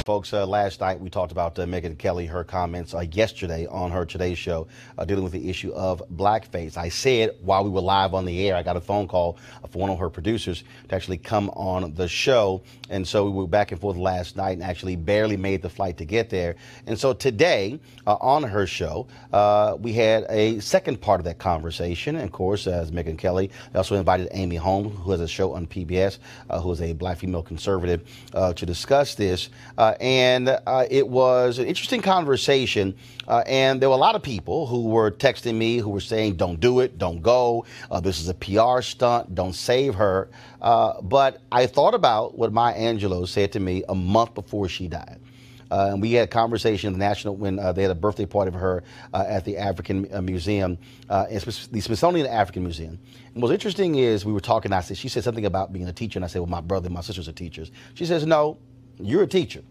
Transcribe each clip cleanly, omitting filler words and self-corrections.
Folks, last night we talked about Megyn Kelly, her comments yesterday on her Today Show dealing with the issue of blackface. I said while we were live on the air, I got a phone call from one of her producers to actually come on the show. And so we were back and forth last night and actually barely made the flight to get there. And so today on her show, we had a second part of that conversation. And of course, as Megyn Kelly, they also invited Amy Holmes, who has a show on PBS, who is a black female conservative, to discuss this. And it was an interesting conversation. And there were a lot of people who were texting me who were saying, don't do it, don't go. This is a PR stunt. Don't save her. But I thought about what Maya Angelou said to me a month before she died. And we had a conversation at the National when they had a birthday party for her at the African Museum, the Smithsonian African Museum. And what's interesting is we were talking, she said something about being a teacher, and I said, well, my brother and my sisters are teachers. She says, no, you're a teacher.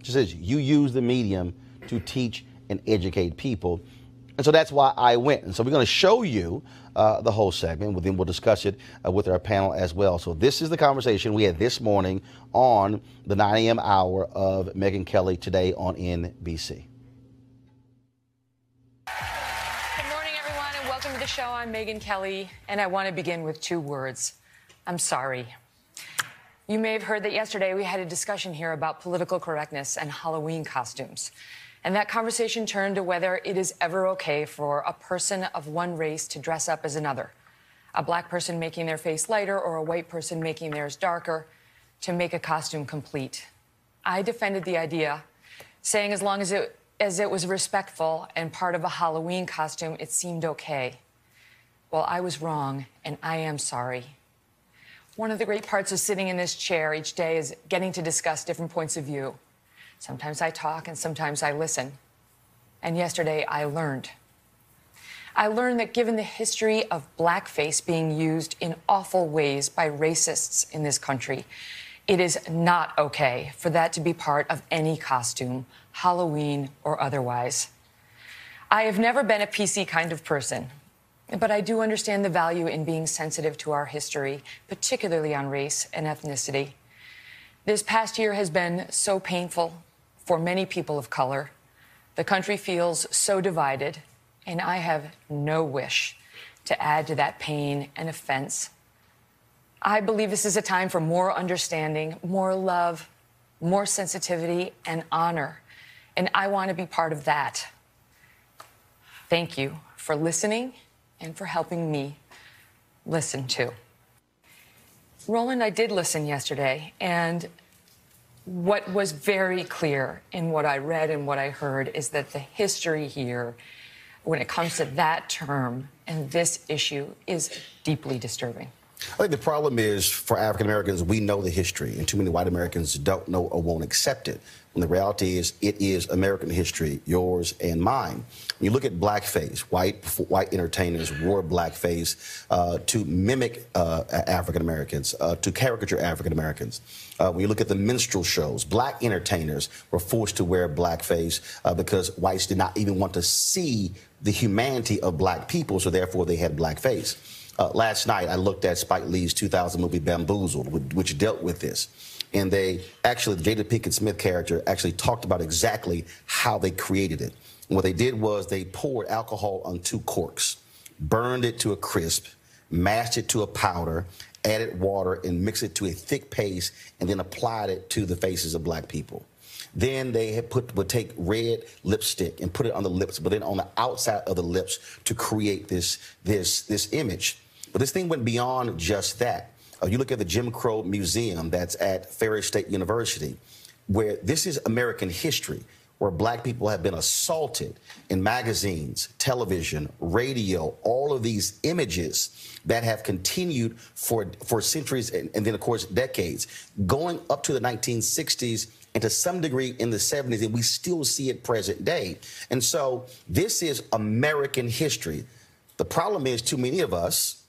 She says, you use the medium to teach and educate people. And so that's why I went. And so we're going to show you the whole segment. Then we'll discuss it with our panel as well. So this is the conversation we had this morning on the 9 a.m. hour of Megyn Kelly today on NBC. Good morning, everyone, and welcome to the show. I'm Megyn Kelly, and I want to begin with two words. I'm sorry. You may have heard that yesterday we had a discussion here about political correctness and Halloween costumes. And that conversation turned to whether it is ever okay for a person of one race to dress up as another. A black person making their face lighter or a white person making theirs darker to make a costume complete. I defended the idea, saying as long as it was respectful and part of a Halloween costume, it seemed okay. Well, I was wrong, and I am sorry. One of the great parts of sitting in this chair each day is getting to discuss different points of view. Sometimes I talk and sometimes I listen. And yesterday I learned. I learned that given the history of blackface being used in awful ways by racists in this country, it is not okay for that to be part of any costume, Halloween or otherwise. I have never been a PC kind of person. But I do understand the value in being sensitive to our history, particularly on race and ethnicity. This past year has been so painful for many people of color. The country feels so divided, and I have no wish to add to that pain and offense. I believe this is a time for more understanding, more love, more sensitivity, and honor. And I want to be part of that. Thank you for listening and for helping me listen too. Roland, I did listen yesterday, and what was very clear in what I read and what I heard is that the history here, when it comes to that term and this issue, is deeply disturbing. I think the problem is for African Americans, we know the history, and too many white Americans don't know or won't accept it. When the reality is, it is American history, yours and mine. When you look at blackface, white entertainers wore blackface to mimic African Americans, to caricature African Americans. When you look at the minstrel shows, black entertainers were forced to wear blackface because whites did not even want to see the humanity of black people, so therefore they had blackface. Last night, I looked at Spike Lee's 2000 movie Bamboozled, which dealt with this. And they actually, the Jada Pinkett Smith character actually talked about exactly how they created it. And what they did was they poured alcohol on 2 corks, burned it to a crisp, mashed it to a powder, added water, and mixed it to a thick paste, and then applied it to the faces of black people. Then they would take red lipstick and put it on the lips, but then on the outside of the lips to create this image. But this thing went beyond just that. You look at the Jim Crow Museum that's at Ferry State University, where this is American history, where black people have been assaulted in magazines, television, radio, all of these images that have continued for centuries and then, of course, decades, going up to the 1960s and to some degree in the 70s, and we still see it present day. And so this is American history. The problem is too many of us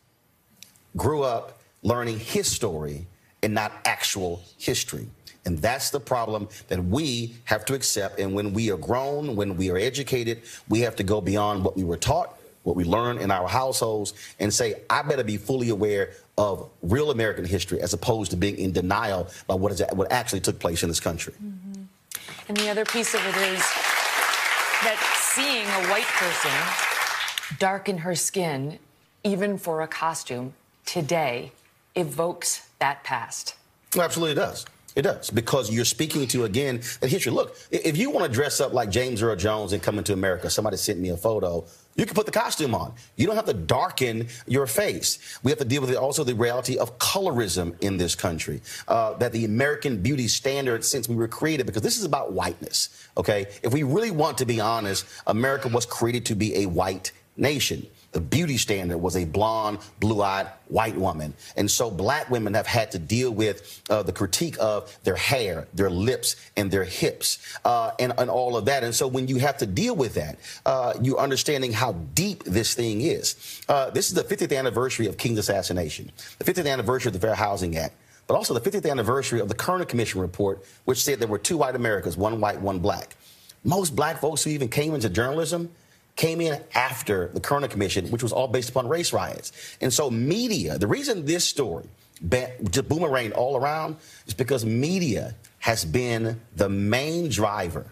grew up learning his story and not actual history. And that's the problem that we have to accept. And when we are grown, when we are educated, we have to go beyond what we were taught, what we learn in our households, and say, I better be fully aware of real American history as opposed to being in denial by what actually took place in this country. Mm-hmm. And the other piece of it is that seeing a white person darken her skin, even for a costume, today evokes that past. Absolutely it does. It does, because you're speaking to, again, the history. Look, if you want to dress up like James Earl Jones and come into America, somebody sent me a photo, you can put the costume on. You don't have to darken your face. We have to deal with also the reality of colorism in this country, that the American beauty standard since we were created, because this is about whiteness, okay? If we really want to be honest, America was created to be a white nation. The beauty standard was a blonde, blue-eyed white woman. And so black women have had to deal with the critique of their hair, their lips, and their hips, and all of that. And so when you have to deal with that, you're understanding how deep this thing is. This is the 50th anniversary of King's assassination, the 50th anniversary of the Fair Housing Act, but also the 50th anniversary of the Kerner Commission report, which said there were 2 white Americas, 1 white, 1 black. Most black folks who even came into journalism came in after the Kerner Commission, which was all based upon race riots. And so media, the reason this story just boomeranged all around is because media has been the main driver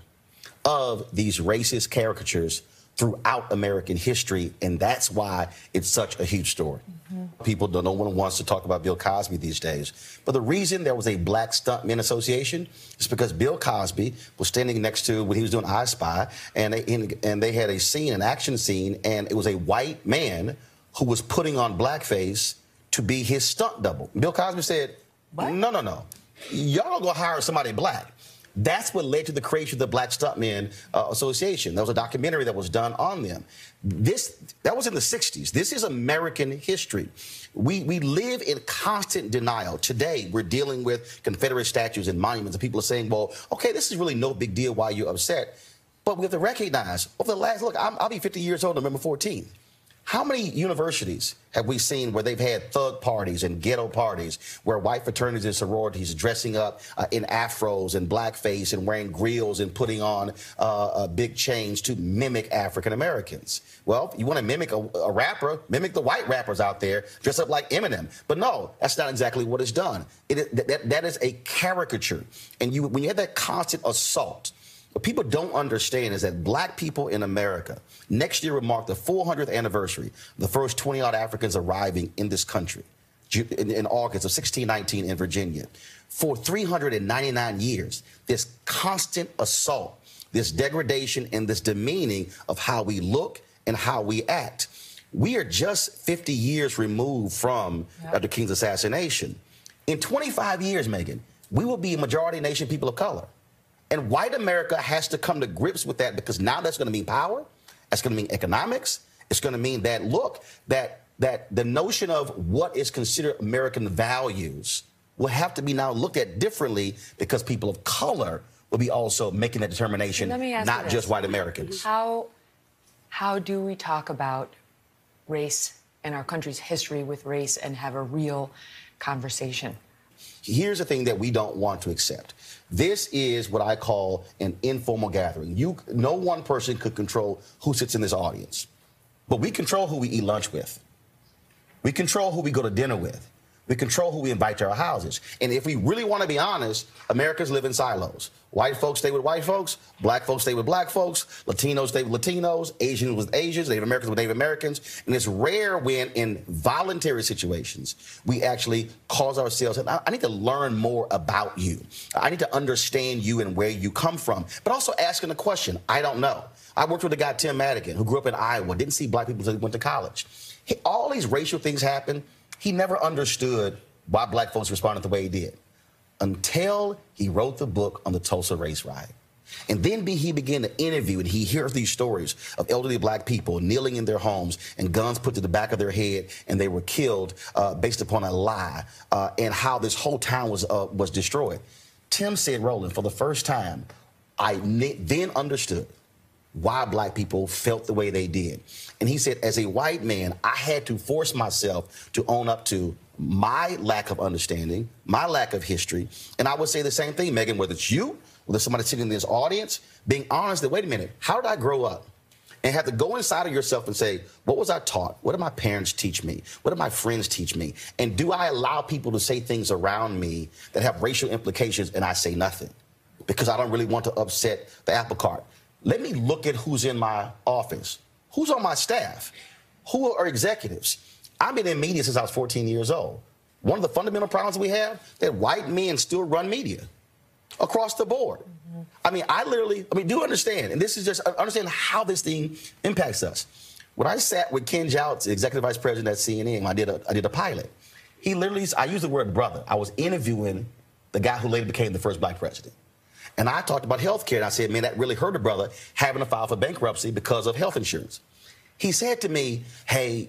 of these racist caricatures throughout American history, and that's why it's such a huge story. Mm-hmm. No one wants to talk about Bill Cosby these days. But the reason there was a Black Stuntmen Association is because Bill Cosby was standing next to, when he was doing I Spy, and they had a scene, an action scene, and it was a white man who was putting on blackface to be his stunt double. Bill Cosby said, what? No. Y'all don't go hire somebody black. That's what led to the creation of the Black Stuntmen Association. There was a documentary that was done on them. That was in the 60s. This is American history. We live in constant denial. Today, we're dealing with Confederate statues and monuments, and people are saying, well, okay, this is really no big deal why you're upset. But we have to recognize, over the last, look, I'll be 50 years old on November 14th. How many universities have we seen where they've had thug parties and ghetto parties where white fraternities and sororities dressing up in afros and blackface and wearing grills and putting on big chains to mimic African Americans? Well, you want to mimic a rapper, mimic the white rappers out there, dress up like Eminem. But no, that's not exactly what is done. That is a caricature. And when you have that constant assault, what people don't understand is that black people in America, next year will mark the 400th anniversary of the first 20-odd Africans arriving in this country in August of 1619 in Virginia. For 399 years, this constant assault, this degradation, and this demeaning of how we look and how we act. We are just 50 years removed from Dr. King's assassination. In 25 years, Megyn, we will be a majority nation people of color. And white America has to come to grips with that, because now that's going to mean power. That's going to mean economics. It's going to mean that, look, that the notion of what is considered American values will have to be now looked at differently, because people of color will be also making that determination, not just white Americans. How do we talk about race and our country's history with race and have a real conversation? Here's the thing that we don't want to accept. This is what I call an informal gathering. No one person could control who sits in this audience, but we control who we eat lunch with. We control who we go to dinner with. We control who we invite to our houses. And if we really want to be honest, Americans live in silos. White folks stay with white folks. Black folks stay with black folks. Latinos stay with Latinos. Asians with Asians. Native Americans with Native Americans. And it's rare when, in voluntary situations, we actually cause ourselves, I need to learn more about you. I need to understand you and where you come from. But also asking the question, I don't know. I worked with a guy, Tim Madigan, who grew up in Iowa, didn't see black people until he went to college. All these racial things happen. He never understood why black folks responded the way he did until he wrote the book on the Tulsa race riot. And then he began to interview, and he hears these stories of elderly black people kneeling in their homes and guns put to the back of their head, and they were killed based upon a lie, and how this whole town was destroyed. Tim said, Roland, for the first time, I then understood why black people felt the way they did. And he said, as a white man, I had to force myself to own up to my lack of understanding, my lack of history. And I would say the same thing, Megyn, whether it's you, whether somebody sitting in this audience, being honest that, wait a minute, how did I grow up? And have to go inside of yourself and say, what was I taught? What did my parents teach me? What did my friends teach me? And do I allow people to say things around me that have racial implications and I say nothing? Because I don't really want to upset the apple cart. Let me look at who's in my office. Who's on my staff? Who are executives? I've been in media since I was 14 years old. One of the fundamental problems we have, that white men still run media across the board. I mean, do you understand? And this is just, understand how this thing impacts us. When I sat with Ken Jouts, the executive vice president at CNN, I did a pilot. He literally, I used the word brother. I was interviewing the guy who later became the first black president. And I talked about health care, and I said, man, that really hurt a brother having to file for bankruptcy because of health insurance. He said to me, hey,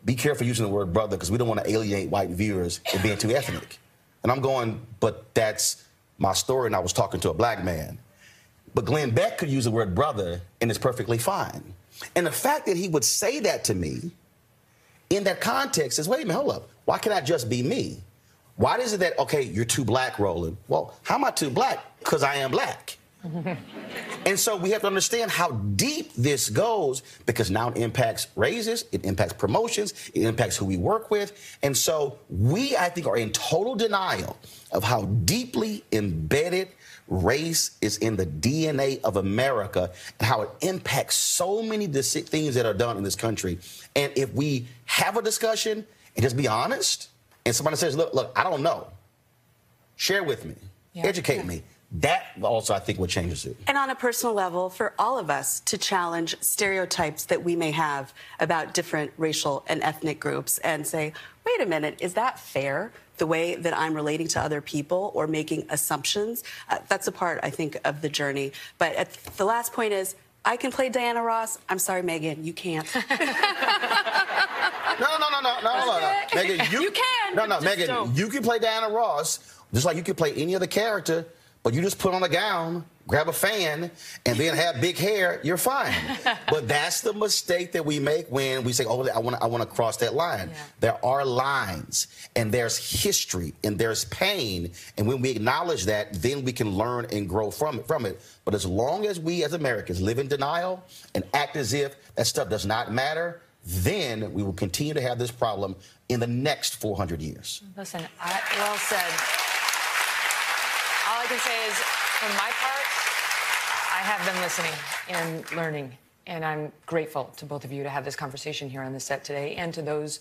be careful using the word brother because we don't want to alienate white viewers and being too ethnic. And I'm going, but that's my story, and I was talking to a black man. But Glenn Beck could use the word brother, and it's perfectly fine. And the fact that he would say that to me in that context is, wait a minute, hold up. Why can't I just be me? Why is it that, okay, you're too black, Roland? Well, how am I too black? Because I am black. And so we have to understand how deep this goes, because now it impacts raises, it impacts promotions, it impacts who we work with. And so we, I think, are in total denial of how deeply embedded race is in the DNA of America and how it impacts so many things that are done in this country. And if we have a discussion and just be honest, and somebody says, look, I don't know, share with me, educate me. That also, I think, what changes it. And on a personal level, for all of us to challenge stereotypes that we may have about different racial and ethnic groups and say, wait a minute, is that fair, the way that I'm relating to other people or making assumptions? That's a part, I think, of the journey. But the last point is, I can play Diana Ross. I'm sorry, Megyn, you can't. No. Megyn, you can. No, Megyn, don't. You can play Diana Ross just like you can play any other character. But you just put on a gown, grab a fan, and then have big hair, you're fine. But that's the mistake that we make when we say, oh, I want to cross that line. Yeah. There are lines, and there's history, and there's pain. And when we acknowledge that, then we can learn and grow from it. But as long as we as Americans live in denial and act as if that stuff does not matter, then we will continue to have this problem in the next 400 years. Listen, well said. All I can say is, for my part, I have been listening and learning, and I'm grateful to both of you to have this conversation here on the set today, and to those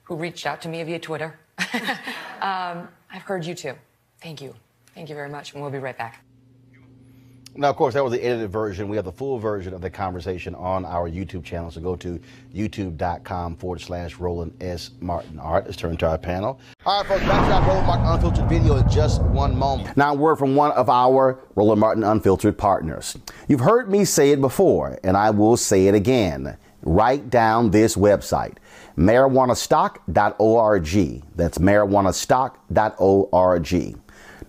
who reached out to me via Twitter. I've heard you too. Thank you. Thank you very much, and we'll be right back. Now, of course, that was the edited version. We have the full version of the conversation on our YouTube channel. So go to youtube.com/Roland S. Martin Art. Let's turn to our panel. All right, folks, back to our Roland Martin Unfiltered video in just one moment. Now, a word from one of our Roland Martin Unfiltered partners. You've heard me say it before, and I will say it again. Write down this website, marijuanastock.org. That's marijuanastock.org.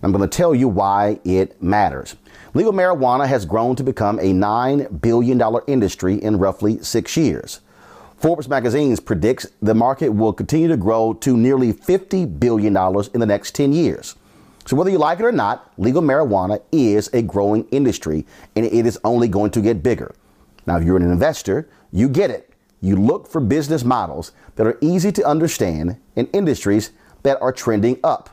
I'm going to tell you why it matters. Legal marijuana has grown to become a $9 billion industry in roughly 6 years. Forbes magazine predicts the market will continue to grow to nearly $50 billion in the next 10 years. So whether you like it or not, legal marijuana is a growing industry, and it is only going to get bigger. Now, if you're an investor, you get it. You look for business models that are easy to understand in industries that are trending up.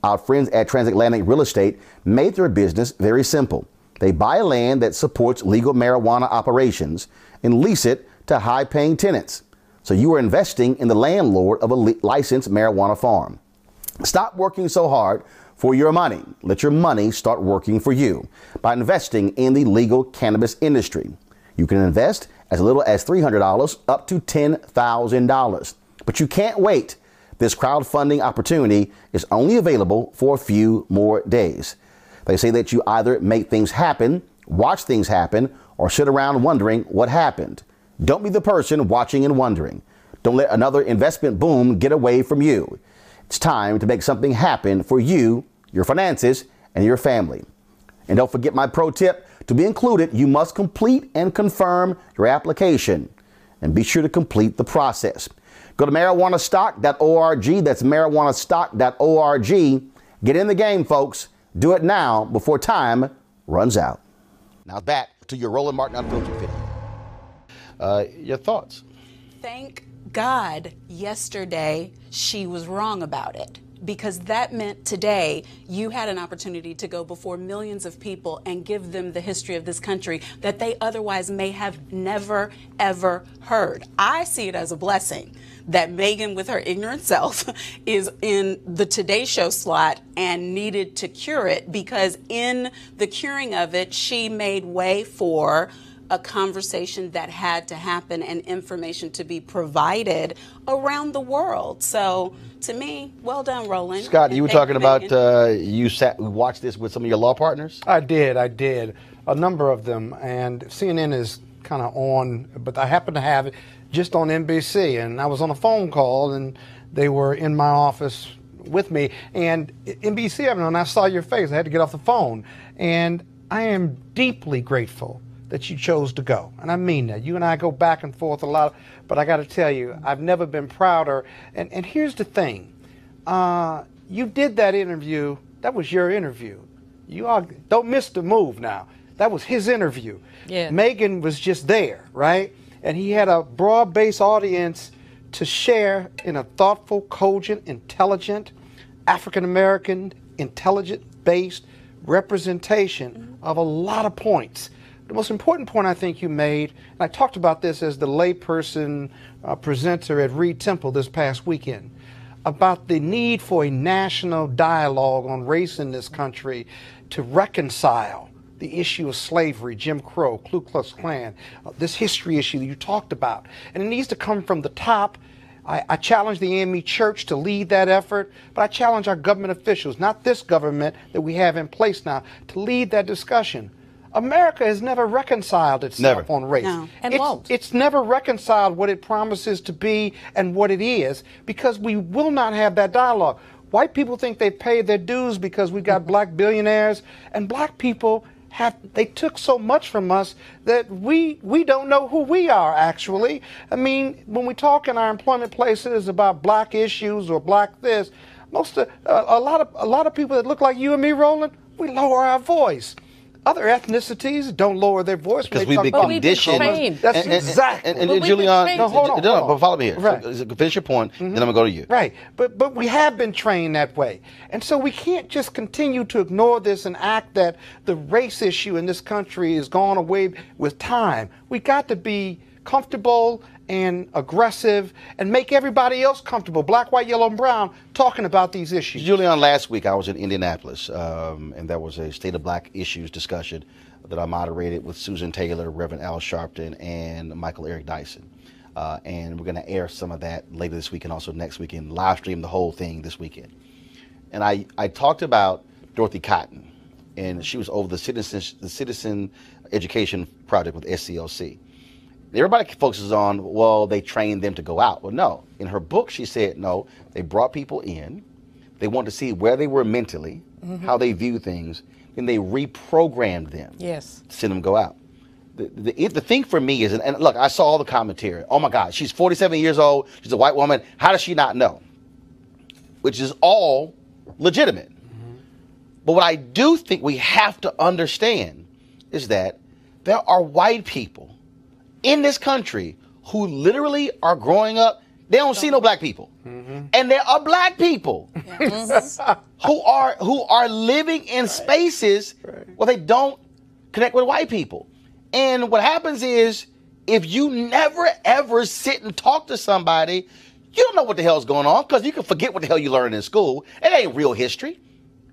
Our friends at Transatlantic Real Estate made their business very simple. They buy land that supports legal marijuana operations and lease it to high-paying tenants. So you are investing in the landlord of a licensed marijuana farm. Stop working so hard for your money. Let your money start working for you by investing in the legal cannabis industry. You can invest as little as $300 up to $10,000. But you can't wait. This crowdfunding opportunity is only available for a few more days. They say that you either make things happen, watch things happen, or sit around wondering what happened. Don't be the person watching and wondering. Don't let another investment boom get away from you. It's time to make something happen for you, your finances, and your family. And don't forget my pro tip. To be included, you must complete and confirm your application. And be sure to complete the process. Go to marijuanastock.org. That's marijuanastock.org. Get in the game, folks. Do it now before time runs out. Now back to your Roland Martin Unfiltered video. Your thoughts? Thank God yesterday she was wrong about it, because that meant today you had an opportunity to go before millions of people and give them the history of this country that they otherwise may have never, ever heard. I see it as a blessing that Megyn, with her ignorant self, is in the Today Show slot and needed to cure it, because in the curing of it, she made way for a conversation that had to happen and information to be provided around the world. So, to me, well done, Roland. Scott, you were talking about you watched this with some of your law partners? I did. A number of them. And CNN is kind of on, but I happen to have it just on NBC. And I was on a phone call, and they were in my office with me. And NBC, and I saw your face. I had to get off the phone. And I am deeply grateful that you chose to go. And I mean that. You and I go back and forth a lot, but I got to tell you, I've never been prouder. And here's the thing. You did that interview. That was your interview. Don't miss the move now. That was his interview. Yeah. Megyn was just there, right? And he had a broad-based audience to share in a thoughtful, cogent, intelligent, African-American, intelligent-based representation of a lot of points. The most important point I think you made, and I talked about this as the layperson presenter at Reed Temple this past weekend, about the need for a national dialogue on race in this country to reconcile the issue of slavery, Jim Crow, Ku Klux Klan, this history issue that you talked about. And it needs to come from the top. I challenge the AME Church to lead that effort, but I challenge our government officials, not this government that we have in place now, to lead that discussion. America has never reconciled itself on race. No, and won't. It's never reconciled what it promises to be and what it is, because we will not have that dialogue. White people think they've paid their dues because we got black billionaires, and black people they took so much from us that we don't know who we are, actually. I mean, when we talk in our employment places about black issues or black this, a lot of people that look like you and me, Roland, we lower our voice. Other ethnicities don't lower their voice because we've been conditioned. That's exactly. And Julian, hold on. But follow me here. Right. So, finish your point, then I'm going to go to you. Right. But we have been trained that way. And so we can't just continue to ignore this and act that the race issue in this country is gone away with time. We got to be comfortable and aggressive and make everybody else comfortable, black, white, yellow, and brown, talking about these issues. Julian, last week I was in Indianapolis, and there was a State of Black Issues discussion that I moderated with Susan Taylor, Reverend Al Sharpton, and Michael Eric Dyson. And we're going to air some of that later this week and also next weekend, live stream the whole thing this weekend. And I talked about Dorothy Cotton, and she was over the Citizen Education Project with SCLC. Everybody focuses on, well, they trained them to go out. Well, no. In her book, she said, no, they brought people in. They wanted to see where they were mentally, how they view things, and they reprogrammed them to send them go out. The thing for me is, and look, I saw all the commentary. Oh, my God, she's 47 years old. She's a white woman. How does she not know? Which is all legitimate. But what I do think we have to understand is that there are white people in this country who literally are growing up, they don't see no black people. And there are black people who are living in spaces where they don't connect with white people. And what happens is, if you never ever sit and talk to somebody, you don't know what the hell's going on, because you can forget what the hell you learned in school. It ain't real history.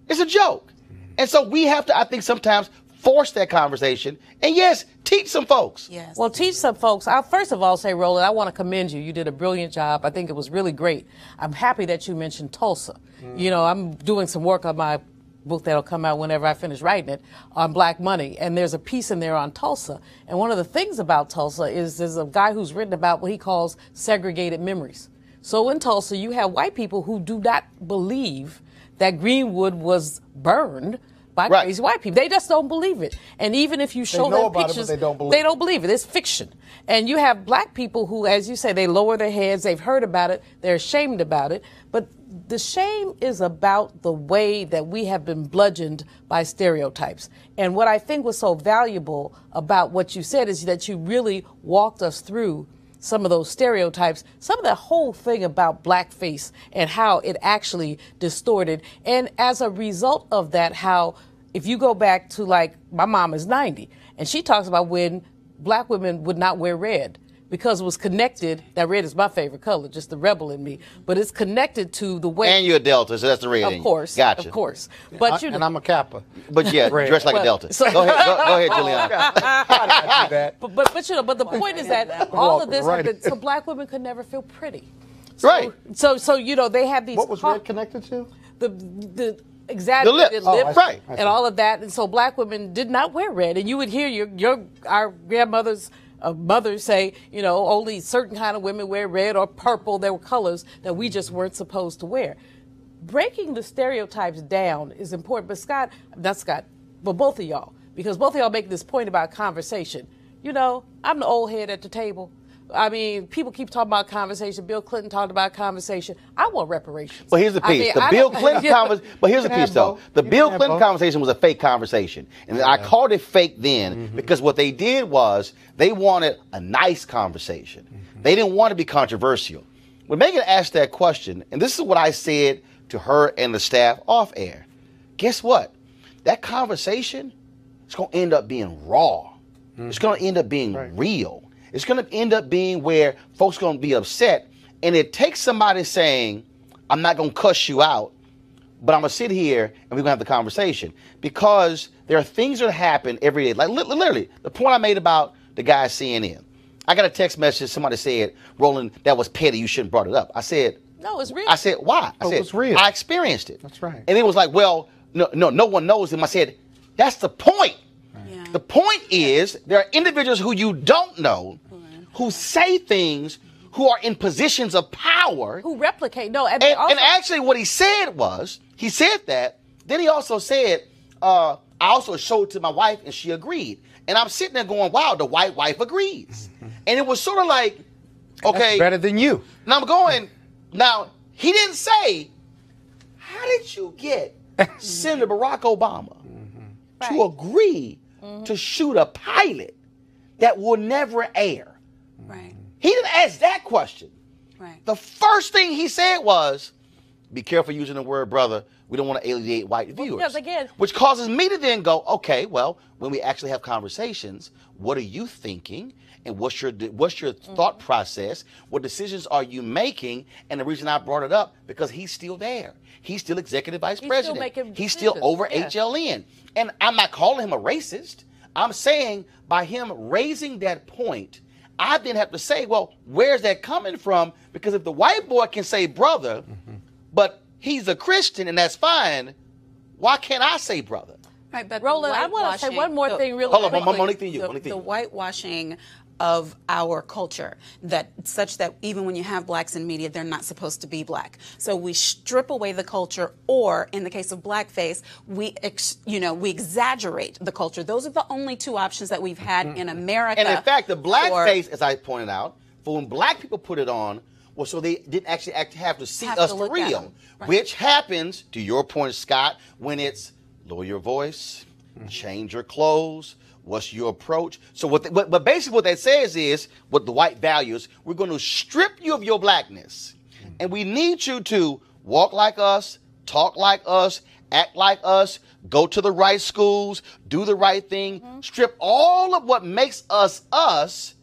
It's a joke. And so we have to, I think, sometimes force that conversation. And yes, Teach some folks. Yes. Well, teach some folks. I'll first of all say, Roland, I want to commend you. You did a brilliant job. I think it was really great. I'm happy that you mentioned Tulsa. You know, I'm doing some work on my book that'll come out whenever I finish writing it on Black money, and there's a piece in there on Tulsa. And one of the things about Tulsa is there's a guy who's written about what he calls segregated memories. So in Tulsa, you have white people who do not believe that Greenwood was burned by crazy white people. They just don't believe it. And even if you show them pictures, they don't believe it. It's fiction. And you have black people who, as you say, they lower their heads, they've heard about it, they're ashamed about it. But the shame is about the way that we have been bludgeoned by stereotypes. And what I think was so valuable about what you said is that you really walked us through some of those stereotypes, some of the whole thing about blackface and how it actually distorted. And as a result of that, how if you go back to, like, my mom is 90, and she talks about when black women would not wear red because it was connected. That red is my favorite color, just the rebel in me. But it's connected to the way. And you're a Delta, so that's the red in you. Of course. Gotcha. Of course. But and I'm a Kappa. But yeah, dressed like a Delta. So, go ahead, Juliana. But you know, but the point is that all of this, so black women could never feel pretty. So, Right. So you know, they have these. What was red connected to? The exaggerated lip, right, and all of that, and so black women did not wear red. And you would hear our grandmothers, mothers say, you know, only certain kind of women wear red or purple. There were colors that we just weren't supposed to wear. Breaking the stereotypes down is important. But both of y'all, because both of y'all make this point about conversation. You know, I'm the old head at the table. I mean, people keep talking about conversation. Bill Clinton talked about conversation. I want reparations. But here's the piece. But here's the piece, though. The Bill Clinton conversation was a fake conversation. And I called it fake then because what they did was they wanted a nice conversation. They didn't want to be controversial. When Megyn asked that question, and this is what I said to her and the staff off air, guess what? That conversation is going to end up being raw. It's going to end up being real. It's going to end up being where folks are going to be upset. And it takes somebody saying, I'm not going to cuss you out, but I'm going to sit here and we're going to have the conversation. Because there are things that happen every day. Like literally, the point I made about the guy at CNN. I got a text message. Somebody said, Roland, that was petty. You shouldn't have brought it up. I said, no, it's real. I said, why? I said, it was real. I experienced it. That's right. And it was like, well, no one knows him. I said, that's the point. Yeah. The point is there are individuals who you don't know who say things, who are in positions of power. Who replicate. No, and actually what he said was, he said that, then he also said, I also showed it to my wife and she agreed. And I'm sitting there going, wow, the white wife agrees. And it was sort of like, okay. That's better than you. Now I'm going, now he didn't say, how did you get Senator Barack Obama to agree to shoot a pilot that will never air? Right. He didn't ask that question. Right. The first thing he said was, be careful using the word brother. We don't want to alienate white viewers. Because again, which causes me to then go, okay, well, when we actually have conversations, what are you thinking? And what's your thought process? What decisions are you making? And the reason I brought it up, because he's still there. He's still executive vice president. He's still over HLN. And I'm not calling him a racist. I'm saying by him raising that point, I then have to say, well, where's that coming from? Because if the white boy can say brother, but he's a Christian and that's fine, why can't I say brother? Right, but Roland, I want to say one more thing really quickly. quickly. Monique, the whitewashing of our culture, that such that even when you have blacks in media, they're not supposed to be black. So we strip away the culture, or in the case of blackface, we exaggerate the culture. Those are the only two options that we've had in America. And in fact, the blackface, as I pointed out, for when black people put it on, well, so they didn't actually have to see us for real, which happens, to your point, Scott, when it's lower your voice, change your clothes. What's your approach? So but basically what that says is, what the white values, we're going to strip you of your blackness. And we need you to walk like us, talk like us, act like us, go to the right schools, do the right thing, strip all of what makes us us.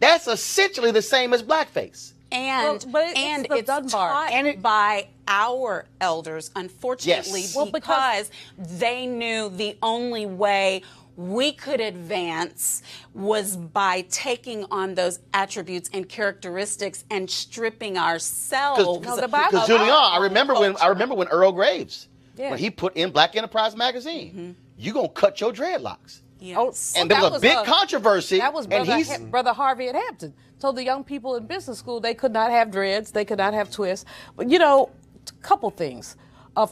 That's essentially the same as blackface. And it's taught by our elders, unfortunately, because they knew the only way we could advance was by taking on those attributes and characteristics and stripping ourselves. Because Julian, I remember when Earl Graves, when he put in Black Enterprise magazine, you gonna cut your dreadlocks. Yes. And there was a big controversy. That was Brother Harvey at Hampton. Told the young people in business school they could not have dreads, they could not have twists. But, you know, a couple things.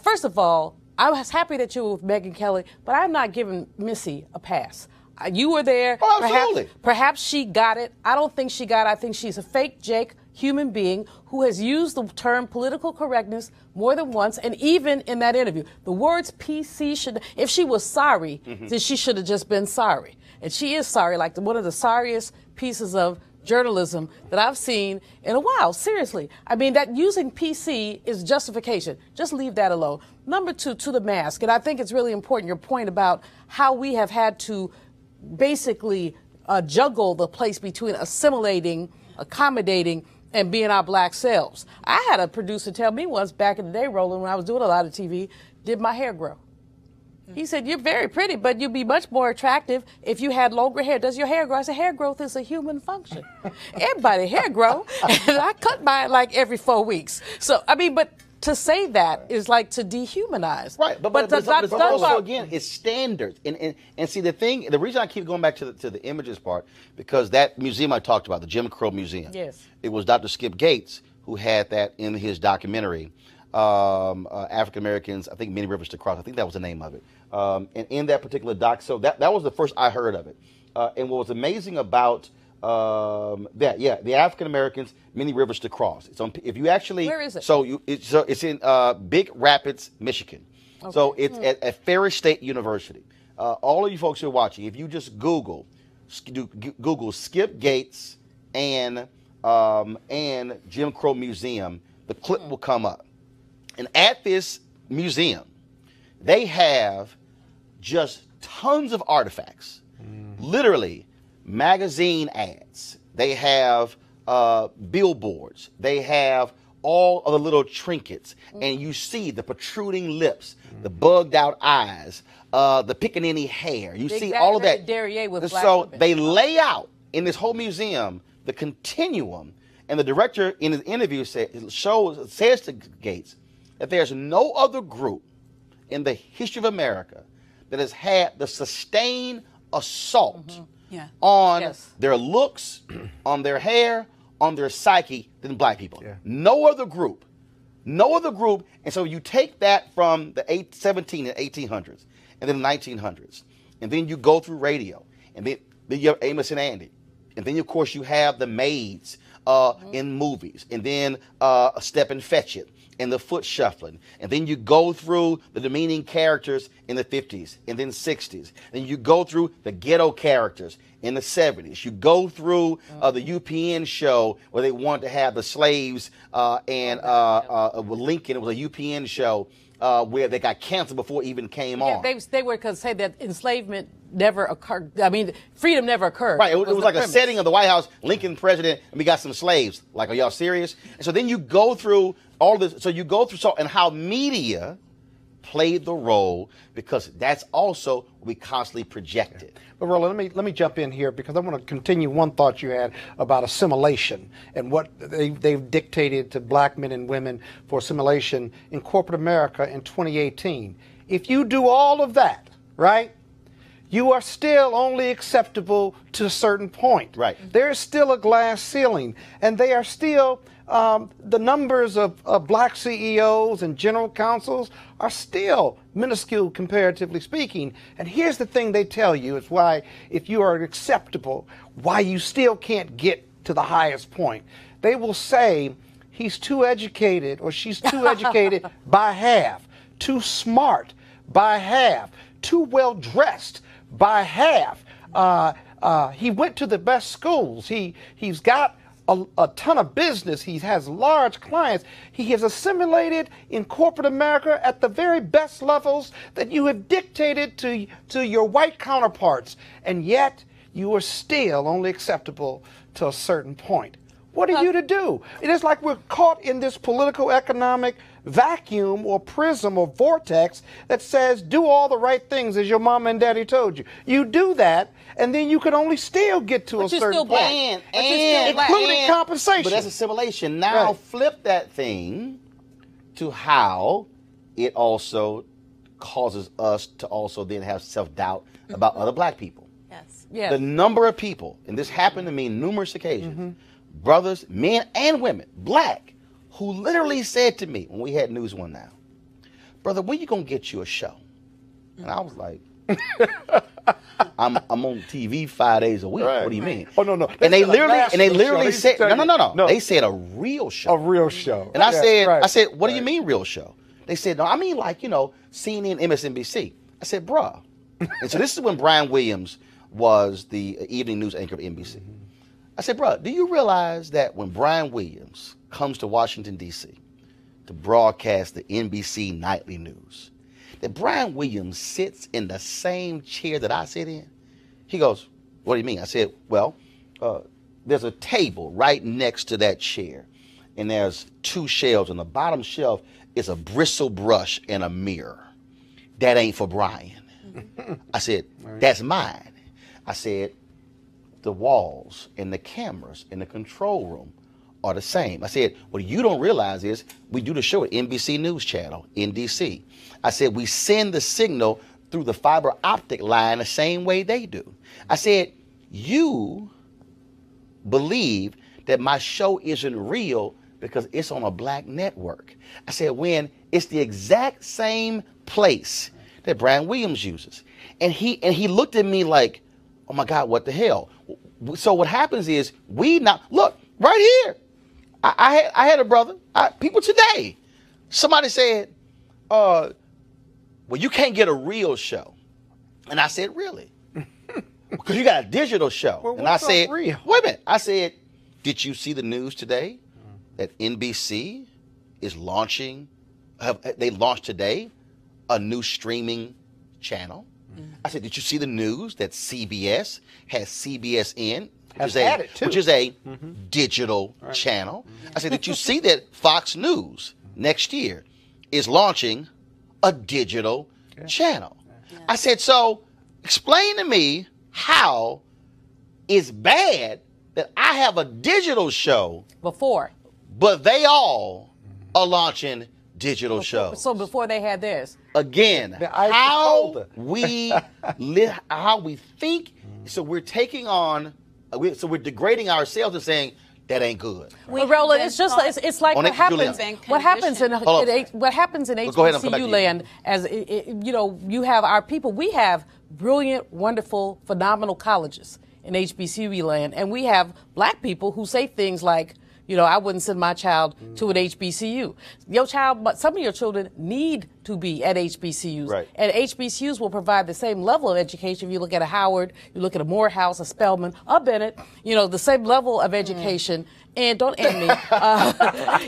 First of all, I was happy that you were with Megyn Kelly, but I'm not giving Missy a pass. You were there. Oh, absolutely. Perhaps she got it. I don't think she got it. I think she's a fake Jake human being who has used the term political correctness more than once, and even in that interview. The words PC should, if she was sorry, then she should have just been sorry. And she is sorry, like one of the sorriest pieces of journalism that I've seen in a while. Seriously. I mean, that using PC is justification. Just leave that alone. Number two, to the mask. And I think it's really important, your point about how we have had to basically juggle the place between assimilating, accommodating, and being our black selves. I had a producer tell me once back in the day, Roland, when I was doing a lot of TV, did my hair grow? He said, you're very pretty, but you'd be much more attractive if you had longer hair. Does your hair grow? I said, hair growth is a human function. Everybody hair grow, and I cut mine like every 4 weeks. So, I mean, but to say that is like to dehumanize. Right, but also, again, it's standards. And see, the reason I keep going back to the images part, because that museum I talked about, the Jim Crow Museum, yes, it was Dr. Skip Gates who had that in his documentary, African Americans, I think Many Rivers to Cross, I think that was the name of it. And in that particular doc, so that was the first I heard of it. And what was amazing about the African Americans, Many Rivers to Cross. It's on, if you actually, where is it? So it's in Big Rapids, Michigan. Okay. So it's at Ferris State University. All of you folks who are watching, if you just Google Skip Gates and Jim Crow Museum, the clip will come up. And at this museum, they have just tons of artifacts, literally magazine ads. They have billboards. They have all of the little trinkets. And you see the protruding lips, the bugged out eyes, the pickaninny hair. You see all of that. With so they lay out in this whole museum the continuum. And the director in his interview says to Gates that there's no other group in the history of America that has had the sustained assault on their looks, on their hair, on their psyche than black people. Yeah. No other group. No other group. And so you take that from the 1800s and then the 1900s, and then you go through radio, and then you have Amos and Andy. And then, of course, you have the maids in movies, and then Step and Fetch It, and the foot shuffling. And then you go through the demeaning characters in the 50s and then 60s. Then you go through the ghetto characters in the 70s. You go through the UPN show where they wanted to have the slaves and Lincoln. It was a UPN show where they got canceled before it even came on. They were going to say that enslavement never occurred. I mean, freedom never occurred. Right. It was like premise. A setting of the White House, Lincoln president, and we got some slaves. Like, are y'all serious? And so then you go through all this. So you go through and how media played the role, because that's also what we constantly projected. But Roland, let me jump in here, because I want to continue one thought you had about assimilation and what they've dictated to black men and women for assimilation in corporate America in 2018. If you do all of that, right, you are still only acceptable to a certain point. Right. There is still a glass ceiling, and they are still the numbers of black CEOs and general counsels are still minuscule, comparatively speaking. And here's the thing they tell you is why, if you are acceptable, why you still can't get to the highest point. They will say he's too educated or she's too educated by half, too smart by half, too well dressed by half. He went to the best schools. He's got a ton of business. He has large clients. He has assimilated in corporate America at the very best levels that you have dictated to your white counterparts. And yet you are still only acceptable to a certain point. What are you to do? It is like we're caught in this political economic vacuum or prism or vortex that says do all the right things as your mama and daddy told you. You do that, and then you can only still get to a certain point, including compensation. But that's assimilation. Now flip that thing to how it also causes us to also then have self-doubt about other black people. Yes. Yes. The number of people, and this happened to me numerous occasions, brothers, men and women, black, who literally said to me when we had News One Now, brother, when you gonna get you a show? And I was like, I'm on TV 5 days a week. Right. What do you mean? Oh no. And they literally said no. They said a real show. A real show. And I said, what do you mean real show? They said, no, I mean like, CNN, MSNBC. I said, bruh. And so this is when Brian Williams was the evening news anchor of NBC. I said, bruh, do you realize that when Brian Williams comes to Washington, D.C. to broadcast the NBC nightly news, that Brian Williams sits in the same chair that I sit in? He goes, what do you mean? I said, well, there's a table right next to that chair, and there's 2 shelves. On the bottom shelf is a bristle brush and a mirror. That ain't for Brian. I said, that's mine. I said, the walls and the cameras in the control room are the same. I said, what you don't realize is we do the show at NBC News Channel in D.C. I said, we send the signal through the fiber optic line the same way they do. I said, you believe that my show isn't real because it's on a black network. I said, when it's the exact same place that Brian Williams uses. And he looked at me like, oh my God, what the hell? So what happens is look, right here. I had a brother, people today, somebody said, well, you can't get a real show. And I said, really? Because you got a digital show. Well, and I said, real? wait a minute. I said, did you see the news today that NBC is launching, they launched today a new streaming channel? I said, did you see the news that CBS has CBSN, which is a digital channel? I said, did you see that Fox News next year is launching a digital channel? I said, so explain to me how it's bad that I have a digital show but they all are launching digital shows. So before they had theirs. Again, how we think. So we're taking on. So we're degrading ourselves and saying that ain't good. Well, Roland, it's just it's like what happens in HBCU land. As you have our people. We have brilliant, wonderful, phenomenal colleges in HBCU land, and we have black people who say things like, I wouldn't send my child to an HBCU. But some of your children need to be at HBCUs. Right. And HBCUs will provide the same level of education. If you look at a Howard, you look at a Morehouse, a Spelman, a Bennett, the same level of education. And don't end me.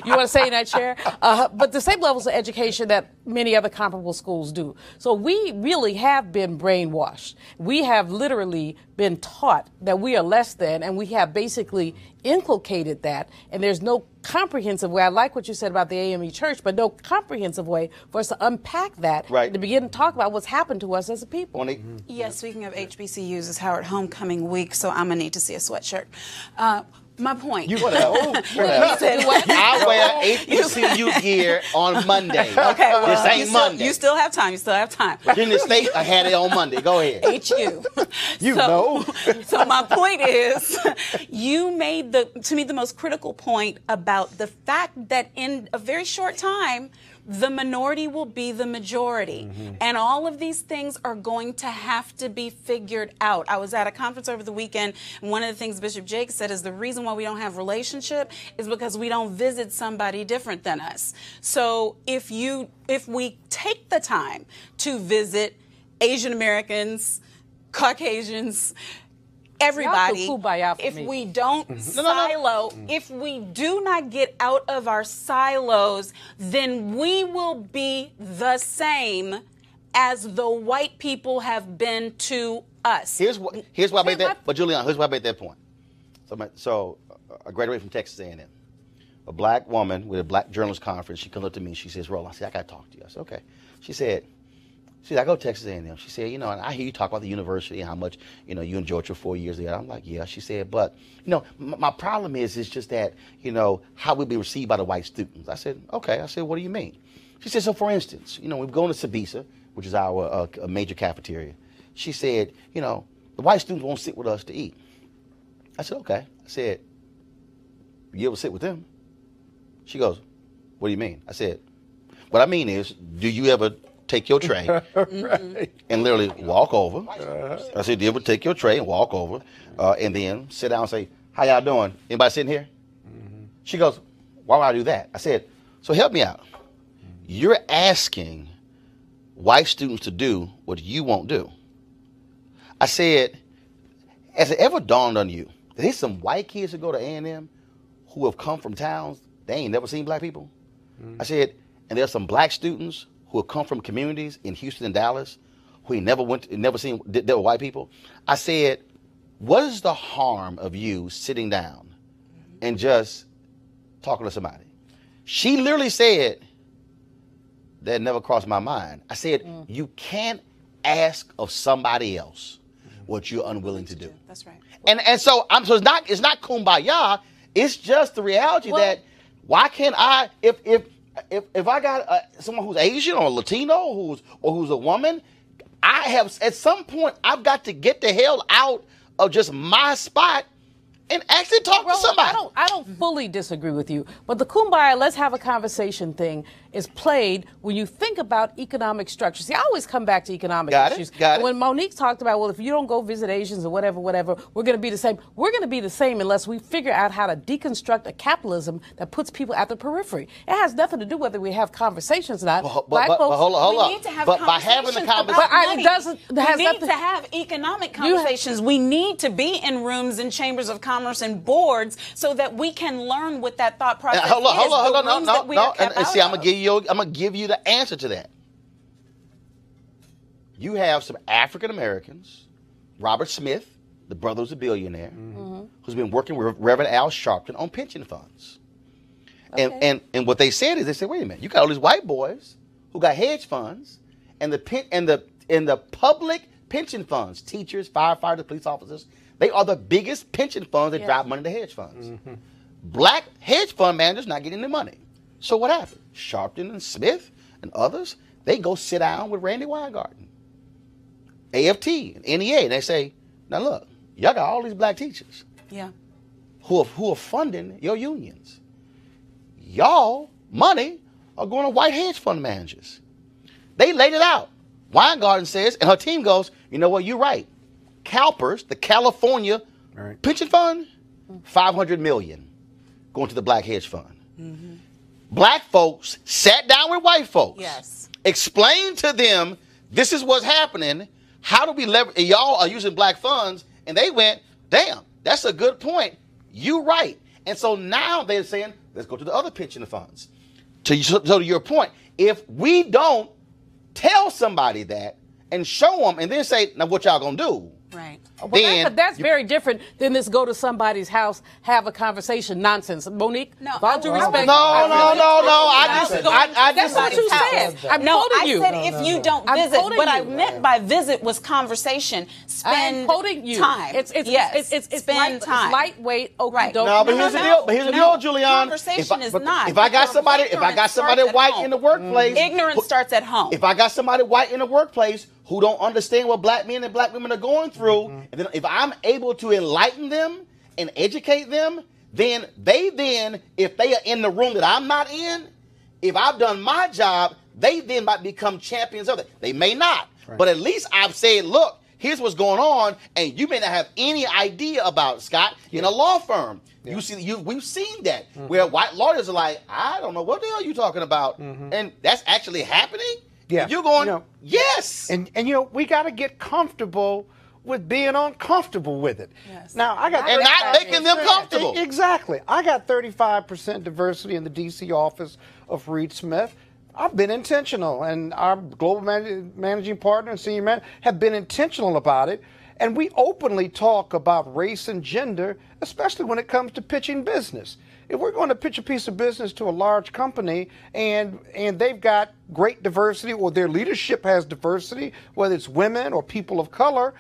You want to say in that chair? But the same levels of education that many other comparable schools do. So we really have been brainwashed. We have literally been taught that we are less than, and we have basically inculcated that. And there's no comprehensive way. I like what you said about the AME Church, but no comprehensive way for us to unpack that to begin to talk about what's happened to us as a people. Yes, speaking of HBCUs, it's Howard Homecoming Week, so I'm going to need to see a sweatshirt. My point. I wear HBCU gear on Monday. Okay, well, this ain't Monday. You still have time. Virginia State, I had it on Monday. Go ahead. HU. So my point is, you made to me the most critical point about the fact that in a very short time, the minority will be the majority. And all of these things are going to have to be figured out. I was at a conference over the weekend, and one of the things Bishop Jake said is the reason why we don't have relationship is because we don't visit somebody different than us. So if we take the time to visit Asian Americans, Caucasians, everybody, if we don't silo, if we do not get out of our silos, then we will be the same as the white people have been to us. Here's why I made that. But Julian, here's why I made that point. So I graduated from Texas A&M. a black woman with a black journalist conference. She comes up to me. She says, Roland, I said, I got to talk to you. I said, okay. She said, I go to Texas A&M. She said, and I hear you talk about the university and how much, you enjoyed your 4 years there. I'm like, yeah. She said, but, my problem is just that, how we be received by the white students. I said, okay. I said, what do you mean? She said, so for instance, we've gone to Sabisa, which is our major cafeteria. She said, the white students won't sit with us to eat. I said, okay. I said, you ever sit with them? She goes, what do you mean? I said, what I mean is, do you ever take your tray and literally walk over? I said, do you ever take your tray and walk over and then sit down and say, how y'all doing? Anybody sitting here? She goes, why would I do that? I said, so help me out. You're asking white students to do what you won't do. I said, has it ever dawned on you that there's some white kids who go to A&M who have come from towns they ain't never seen black people? I said, and there's some black students who have come from communities in Houston and Dallas who ain't never seen there were white people. I said, what is the harm of you sitting down and just talking to somebody? She literally said, that never crossed my mind. I said, you can't ask of somebody else what you're unwilling to do. That's right. And so it's not kumbaya. It's just the reality that why can't I, if I got someone who's Asian or Latino who's a woman, I have at some point I've got to get the hell out of just my spot and actually talk to somebody. I don't fully disagree with you, but the kumbaya, let's have a conversation thing is played when you think about economic structure. See, I always come back to economic issues. Got it. When Monique talked about, well, if you don't go visit Asians or whatever, we're going to be the same. We're going to be the same unless we figure out how to deconstruct a capitalism that puts people at the periphery. It has nothing to do whether we have conversations or not. But hold on. We need to have but by having the conversation, we need to have economic conversations. We need to be in rooms and chambers of commerce and boards so that we can learn what that thought process is. Hold on. No. And see, I'm gonna give you the answer to that. You have some African Americans, Robert Smith, the brother who's a billionaire, who's been working with Reverend Al Sharpton on pension funds. Okay. And what they said is, they said, wait a minute, you got all these white boys who got hedge funds, and the public pension funds, teachers, firefighters, police officers, they are the biggest pension funds that drive money to hedge funds. Black hedge fund managers not getting the money. So what happened? Sharpton and Smith and others, they go sit down with Randy Weingarten, AFT, and NEA, and they say, now look, y'all got all these black teachers who are funding your unions. Y'all money are going to white hedge fund managers. They laid it out. Weingarten says, and her team goes, you know what, you're right. CalPERS, the California pension fund, $500 million going to the black hedge fund. Black folks sat down with white folks, explained to them, this is what's happening. How do we leverage? Y'all are using black funds, and they went, damn, that's a good point. You're right. And so now they're saying, let's go to the other pension funds. So to your point, if we don't tell somebody that and show them, and then say, now what y'all gonna do? Right. Well, that's very different than this go to somebody's house, have a conversation nonsense. Monique, all due respect. No. That's what you said. I'm quoting you. I said if you don't visit. What I meant by visit was conversation. Spend time. It's spend time. It's lightweight. Okay, no, but here's the deal. But here's the deal, Julianne. Conversation is not. If I got somebody white in the workplace, ignorance starts at home. If I got somebody white in the workplace who don't understand what black men and black women are going through, and then if I'm able to enlighten them and educate them, then if they are in the room that I'm not in, if I've done my job, they then might become champions of it. They may not, but at least I've said, look, here's what's going on, and you may not have any idea about it, Scott, in a law firm. We've seen that, where white lawyers are like, I don't know what the hell you're talking about, and that's actually happening. Yeah. You're going, yes. And we got to get comfortable with being uncomfortable with it. Yes. Now, I got and not making them comfortable. Exactly. I got 35% diversity in the D.C. office of Reed Smith. I've been intentional, and our global managing partner and senior manager have been intentional about it. And we openly talk about race and gender, especially when it comes to pitching business. If we're going to pitch a piece of business to a large company and they've got great diversity, or their leadership has diversity, whether it's women or people of color,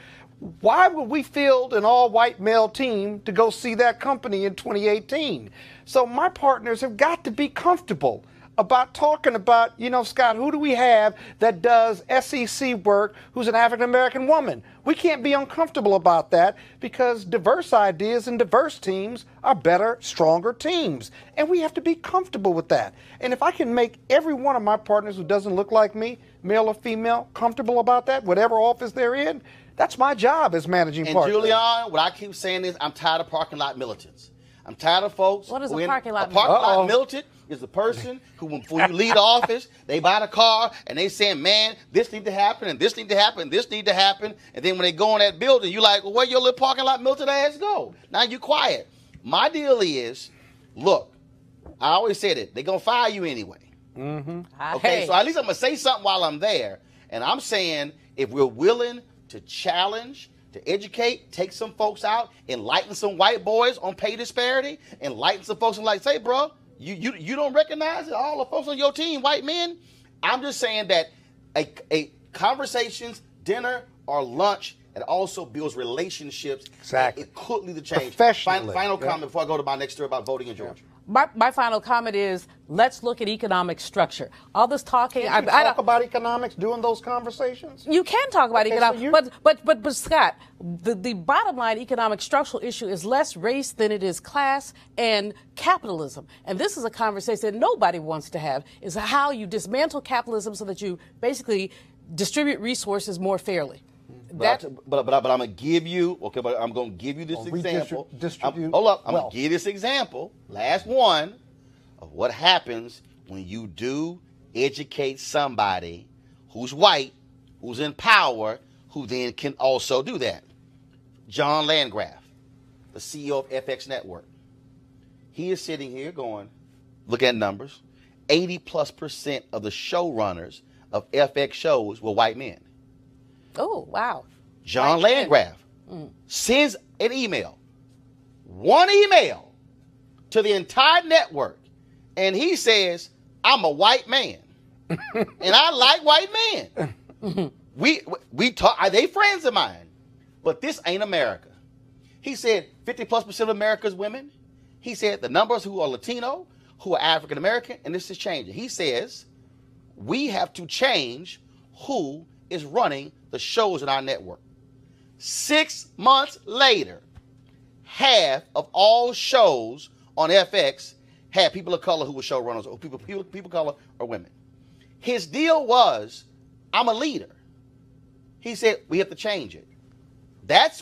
why would we field an all-white male team to go see that company in 2018? So my partners have got to be comfortable about talking about, you know, Scott, who do we have that does SEC work who's an African-American woman? We can't be uncomfortable about that, because diverse ideas and diverse teams are better, stronger teams. And we have to be comfortable with that. And if I can make every one of my partners who doesn't look like me, male or female, comfortable about that, whatever office they're in, that's my job as managing partner. And Julian, what I keep saying is I'm tired of parking lot militants. I'm tired of folks. What is a parking lot militant? A parking lot militant is the person who, when you leave the office, they buy the car and they saying, man, this need to happen and this need to happen and this need to happen. And then when they go in that building, you like, well, where your little parking lot militant ass go? Now you quiet. My deal is, look, I always said it. They're going to fire you anyway. Mm-hmm. Okay, so at least I'm going to say something while I'm there. And I'm saying, if we're willing to challenge, to educate, take some folks out, enlighten some white boys on pay disparity, enlighten some folks and like, say, bro, you don't recognize it? All the folks on your team, white men? I'm just saying that a conversations, dinner, or lunch, it also builds relationships. Exactly. It could lead to change. Final comment before I go to my next story about voting in Georgia. My final comment is, let's look at economic structure. All this talking. Can't you talk about economics during those conversations? You can talk about economics, so but Scott, the bottom line economic structural issue is less race than it is class and capitalism. And this is a conversation that nobody wants to have, is how you dismantle capitalism so that you basically distribute resources more fairly. But I'm gonna give you But I'm gonna give you this example. Hold up, I'm gonna give you this example. Last one of what happens when you do educate somebody who's white, who's in power, who then can also do that. John Landgraf, the CEO of FX Network, he is sitting here going, look at numbers. 80+% of the showrunners of FX shows were white men. Oh, wow. John Landgraf sends an email, one email, to the entire network, and he says, I'm a white man, and I like white men. We talk, are they friends of mine? But this ain't America. He said 50+% of America's women. He said the numbers who are Latino, who are African American, and this is changing. He says we have to change who is running the shows in our network. 6 months later, half of all shows on FX had people of color who were showrunners, or people of color or women. His deal was, I'm a leader. He said we have to change it. That's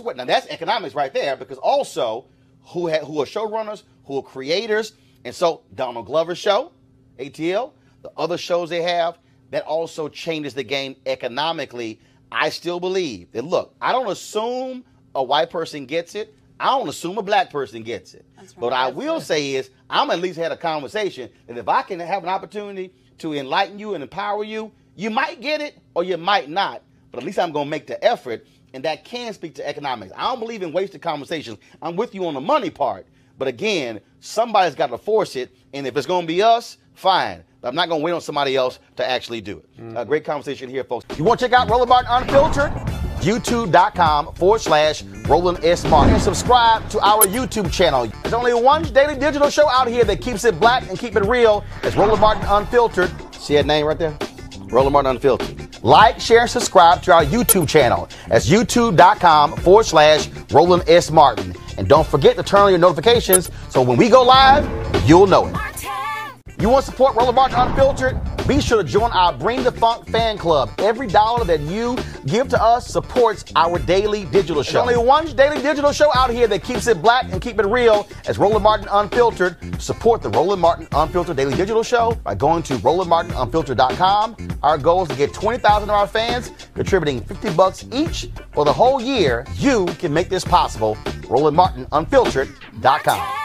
economics right there, because also who are showrunners, who are creators, and so Donald Glover's show, ATL, the other shows they have, that also changes the game economically. I still believe that, look, I don't assume a white person gets it. I don't assume a black person gets it. Right. But what I will say is, I'm at least had a conversation that if I can have an opportunity to enlighten you and empower you, you might get it or you might not. But at least I'm going to make the effort, and that can speak to economics. I don't believe in wasted conversations. I'm with you on the money part. But again, somebody's got to force it. And if it's going to be us, fine. But I'm not going to wait on somebody else to actually do it. A great conversation here, folks. You want to check out Roland Martin Unfiltered? YouTube.com/Roland S. Martin. And subscribe to our YouTube channel. There's only one daily digital show out here that keeps it black and keep it real. It's Roland Martin Unfiltered. See that name right there? Roland Martin Unfiltered. Like, share, and subscribe to our YouTube channel. That's YouTube.com/Roland S. Martin. And don't forget to turn on your notifications so when we go live, you'll know it. You want to support Roland Martin Unfiltered? Be sure to join our Bring the Funk fan club. Every dollar that you give to us supports our daily digital show. There's only one daily digital show out here that keeps it black and keep it real. It's Roland Martin Unfiltered. Support the Roland Martin Unfiltered daily digital show by going to RolandMartinUnfiltered.com. Our goal is to get 20,000 of our fans contributing $50 each for the whole year. You can make this possible. RolandMartinUnfiltered.com.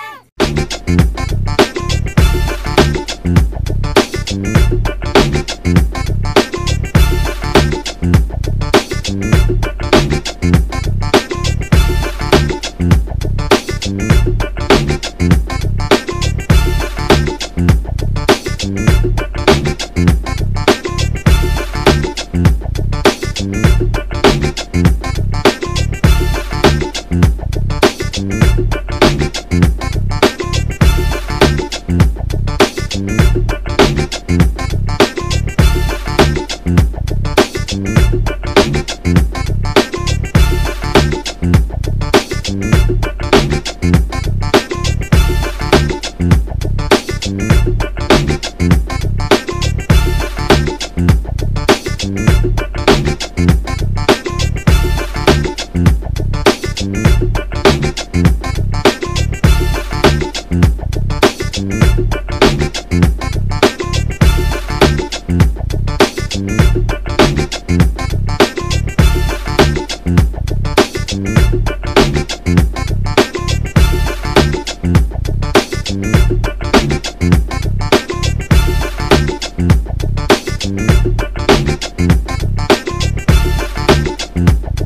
right.